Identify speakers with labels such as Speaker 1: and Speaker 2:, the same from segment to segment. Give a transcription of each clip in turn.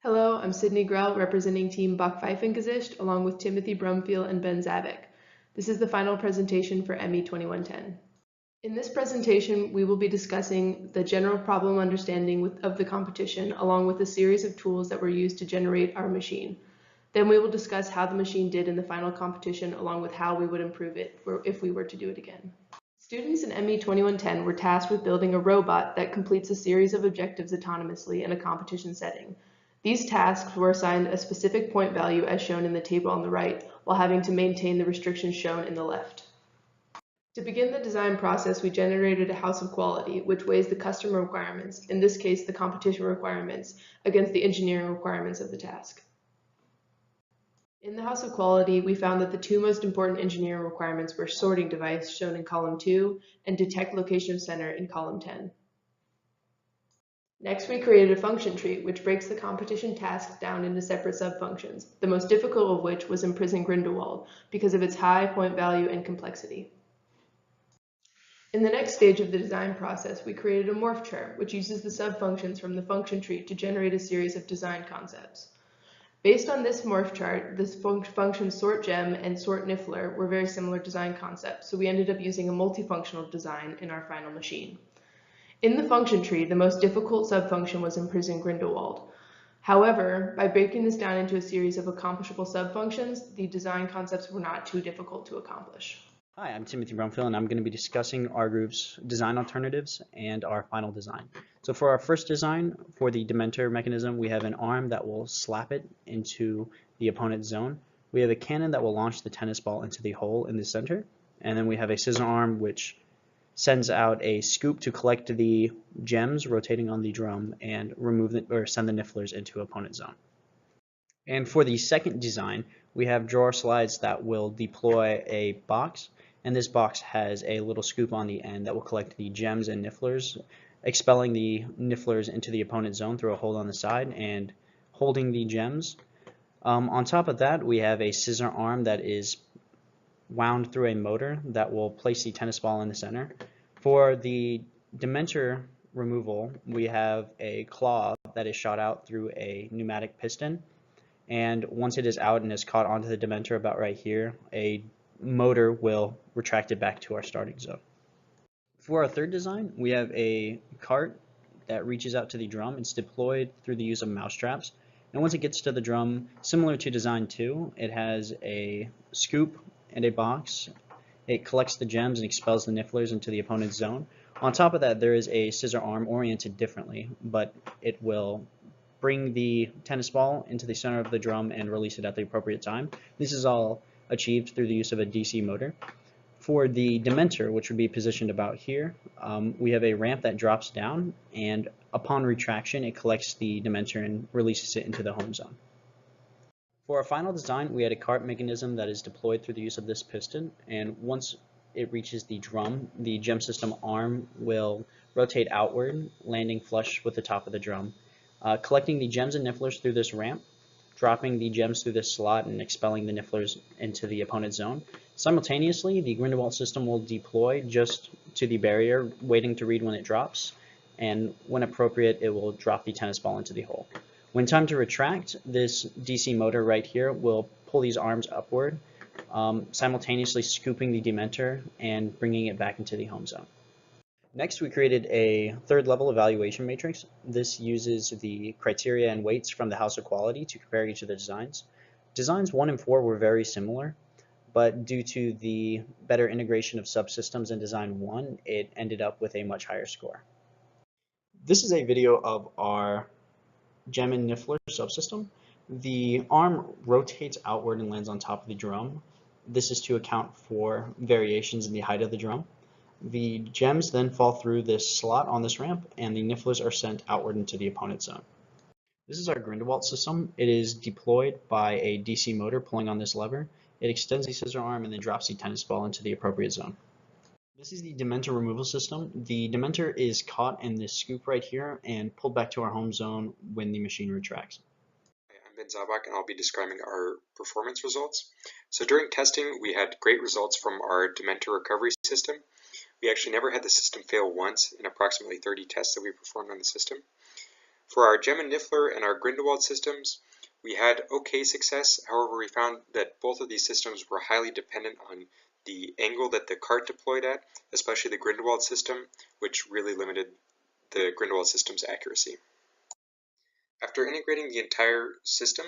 Speaker 1: Hello, I'm Sydney Grell representing Team Backpfeifengesicht along with Timothy Brumfield and Ben Zavik. This is the final presentation for ME 2110. In this presentation, we will be discussing the general problem understanding of the competition along with a series of tools that were used to generate our machine. Then we will discuss how the machine did in the final competition along with how we would improve it if we were to do it again. Students in ME 2110 were tasked with building a robot that completes a series of objectives autonomously in a competition setting. These tasks were assigned a specific point value as shown in the table on the right, while having to maintain the restrictions shown in the left. To begin the design process, we generated a house of quality, which weighs the customer requirements, in this case the competition requirements, against the engineering requirements of the task. In the house of quality, we found that the two most important engineering requirements were sorting device, shown in column 2, and detect location of center in column 10. Next, we created a function tree, which breaks the competition tasks down into separate subfunctions, the most difficult of which was imprison Grindelwald, because of its high point value and complexity. In the next stage of the design process, we created a morph chart, which uses the subfunctions from the function tree to generate a series of design concepts. Based on this morph chart, the functions sort gem and sort niffler were very similar design concepts, so we ended up using a multifunctional design in our final machine. In the function tree, the most difficult subfunction was imprison Grindelwald. However, by breaking this down into a series of accomplishable subfunctions, the design concepts were not too difficult to accomplish.
Speaker 2: Hi, I'm Timothy Brumfield, and I'm going to be discussing our group's design alternatives and our final design. So for our first design, for the Dementor mechanism, we have an arm that will slap it into the opponent's zone. We have a cannon that will launch the tennis ball into the hole in the center. And then we have a scissor arm which sends out a scoop to collect the gems rotating on the drum and send the nifflers into opponent's zone. And for the second design, we have drawer slides that will deploy a box, and this box has a little scoop on the end that will collect the gems and nifflers, expelling the nifflers into the opponent's zone through a hole on the side and holding the gems. On top of that, we have a scissor arm that is wound through a motor that will place the tennis ball in the center. For the Dementor removal, we have a claw that is shot out through a pneumatic piston, and once it is out and is caught onto the Dementor about right here, a motor will retract it back to our starting zone. For our third design, we have a cart that reaches out to the drum. It's deployed through the use of mouse traps, and once it gets to the drum, similar to design 2, it has a scoop and a box. It collects the gems and expels the nifflers into the opponent's zone. On top of that, there is a scissor arm oriented differently, but it will bring the tennis ball into the center of the drum and release it at the appropriate time. This is all achieved through the use of a DC motor. For the Dementor, which would be positioned about here, we have a ramp that drops down, and upon retraction, it collects the Dementor and releases it into the home zone. For our final design, we had a cart mechanism that is deployed through the use of this piston, and once it reaches the drum, the gem system arm will rotate outward, landing flush with the top of the drum, collecting the gems and nifflers through this ramp, dropping the gems through this slot, and expelling the nifflers into the opponent's zone. Simultaneously, the Grindelwald system will deploy just to the barrier, waiting to read when it drops, and when appropriate, it will drop the tennis ball into the hole. When time to retract, this DC motor right here will pull these arms upward, simultaneously scooping the Dementor and bringing it back into the home zone. Next, we created a third level evaluation matrix. This uses the criteria and weights from the house of quality to compare each of the designs. Designs 1 and 4 were very similar, but due to the better integration of subsystems in design 1, it ended up with a much higher score. This is a video of our gem and niffler subsystem. The arm rotates outward and lands on top of the drum. This is to account for variations in the height of the drum. The gems then fall through this slot on this ramp, and the nifflers are sent outward into the opponent's zone. This is our Grindelwald system. It is deployed by a DC motor pulling on this lever. It extends the scissor arm and then drops the tennis ball into the appropriate zone. This is the Dementor removal system. The Dementor is caught in this scoop right here and pulled back to our home zone when the machine retracts.
Speaker 3: I'm Ben Zabak, and I'll be describing our performance results. So during testing, we had great results from our Dementor recovery system. We actually never had the system fail once in approximately 30 tests that we performed on the system. For our Gem and Niffler and our Grindelwald systems, we had okay success. However, we found that both of these systems were highly dependent on the angle that the cart deployed at, especially the Grindelwald system, which really limited the Grindelwald system's accuracy. After integrating the entire system,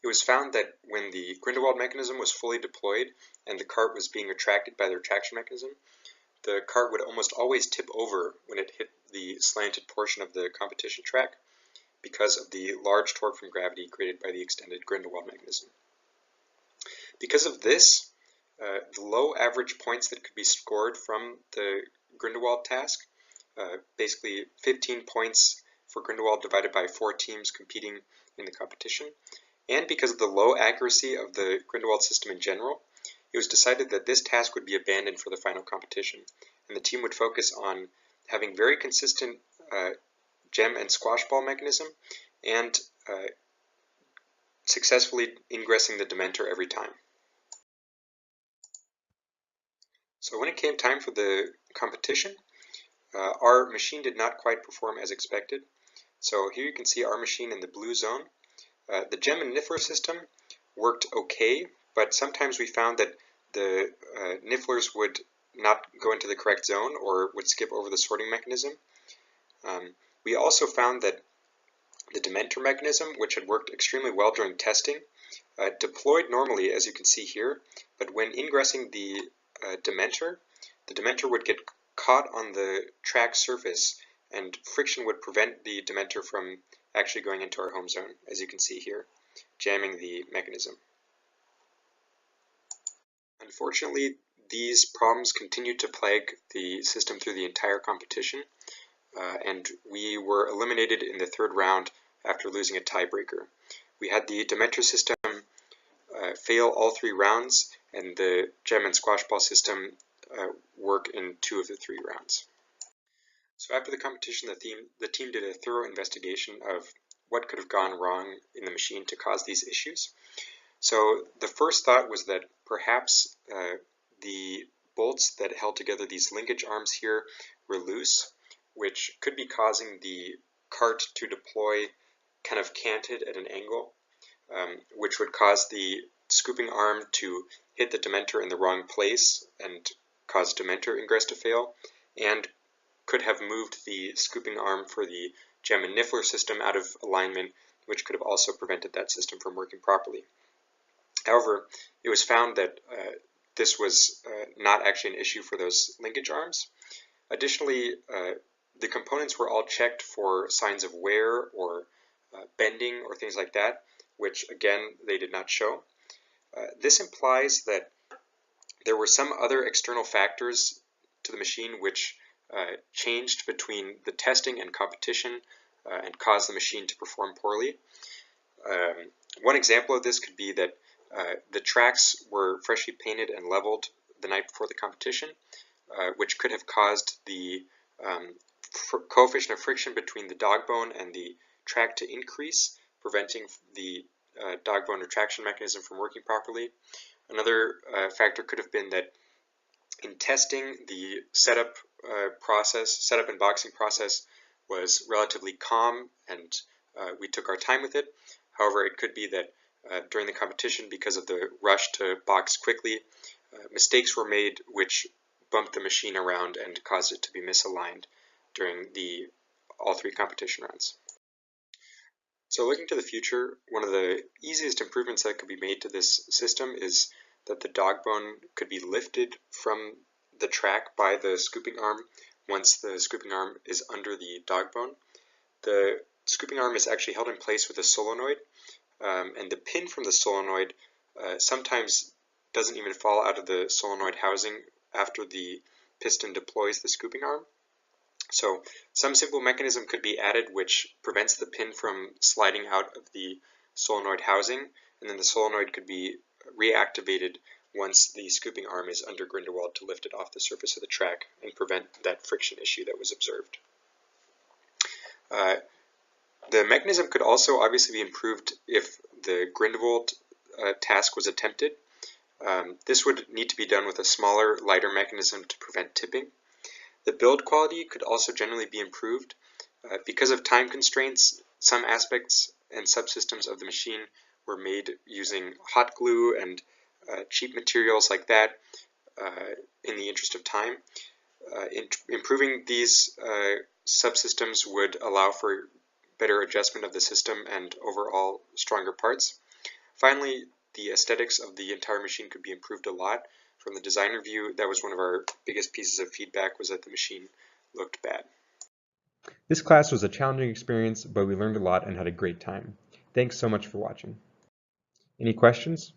Speaker 3: it was found that when the Grindelwald mechanism was fully deployed and the cart was being attracted by the retraction mechanism, the cart would almost always tip over when it hit the slanted portion of the competition track because of the large torque from gravity created by the extended Grindelwald mechanism. Because of this, the low average points that could be scored from the Grindelwald task, basically 15 points for Grindelwald divided by 4 teams competing in the competition, and because of the low accuracy of the Grindelwald system in general, it was decided that this task would be abandoned for the final competition, and the team would focus on having very consistent gem and squash ball mechanism and successfully ingressing the Dementor every time. So when it came time for the competition, our machine did not quite perform as expected. So here you can see our machine in the blue zone. The Gem and Niffler system worked okay, but sometimes we found that the Nifflers would not go into the correct zone or would skip over the sorting mechanism. We also found that the Dementor mechanism, which had worked extremely well during testing, deployed normally, as you can see here, but when ingressing the Dementor would get caught on the track surface, and friction would prevent the Dementor from actually going into our home zone, as you can see here, jamming the mechanism. Unfortunately, these problems continued to plague the system through the entire competition, and we were eliminated in the 3rd round after losing a tiebreaker. We had the Dementor system fail all 3 rounds, and the Gem and Squash Ball system work in 2 of the 3 rounds. So after the competition, the team did a thorough investigation of what could have gone wrong in the machine to cause these issues. So the first thought was that perhaps the bolts that held together these linkage arms here were loose, which could be causing the cart to deploy kind of canted at an angle, which would cause the scooping arm to hit the Dementor in the wrong place and cause Dementor ingress to fail, and could have moved the scooping arm for the Gem and Niffler system out of alignment, which could have also prevented that system from working properly. However, it was found that this was not actually an issue for those linkage arms. Additionally, the components were all checked for signs of wear or bending or things like that, which again they did not show. This implies that there were some other external factors to the machine which changed between the testing and competition and caused the machine to perform poorly. One example of this could be that the tracks were freshly painted and leveled the night before the competition, which could have caused the coefficient of friction between the dog bone and the track to increase, preventing the dog bone retraction mechanism from working properly. Another factor could have been that in testing, the setup and boxing process was relatively calm, and we took our time with it. However, it could be that during the competition, because of the rush to box quickly, mistakes were made which bumped the machine around and caused it to be misaligned during all 3 competition rounds. So looking to the future, one of the easiest improvements that could be made to this system is that the dog bone could be lifted from the track by the scooping arm once the scooping arm is under the dog bone. The scooping arm is actually held in place with a solenoid, and the pin from the solenoid sometimes doesn't even fall out of the solenoid housing after the piston deploys the scooping arm. So some simple mechanism could be added which prevents the pin from sliding out of the solenoid housing, and then the solenoid could be reactivated once the scooping arm is under Grindelwald to lift it off the surface of the track and prevent that friction issue that was observed. The mechanism could also obviously be improved if the Grindelwald task was attempted. This would need to be done with a smaller, lighter mechanism to prevent tipping. The build quality could also generally be improved. Because of time constraints, Some aspects and subsystems of the machine were made using hot glue and cheap materials like that in the interest of time. Improving these subsystems would allow for better adjustment of the system and overall stronger parts. Finally, the aesthetics of the entire machine could be improved a lot. From the design review, that was one of our biggest pieces of feedback, was that the machine looked bad.
Speaker 4: This class was a challenging experience, but we learned a lot and had a great time. Thanks so much for watching. Any questions?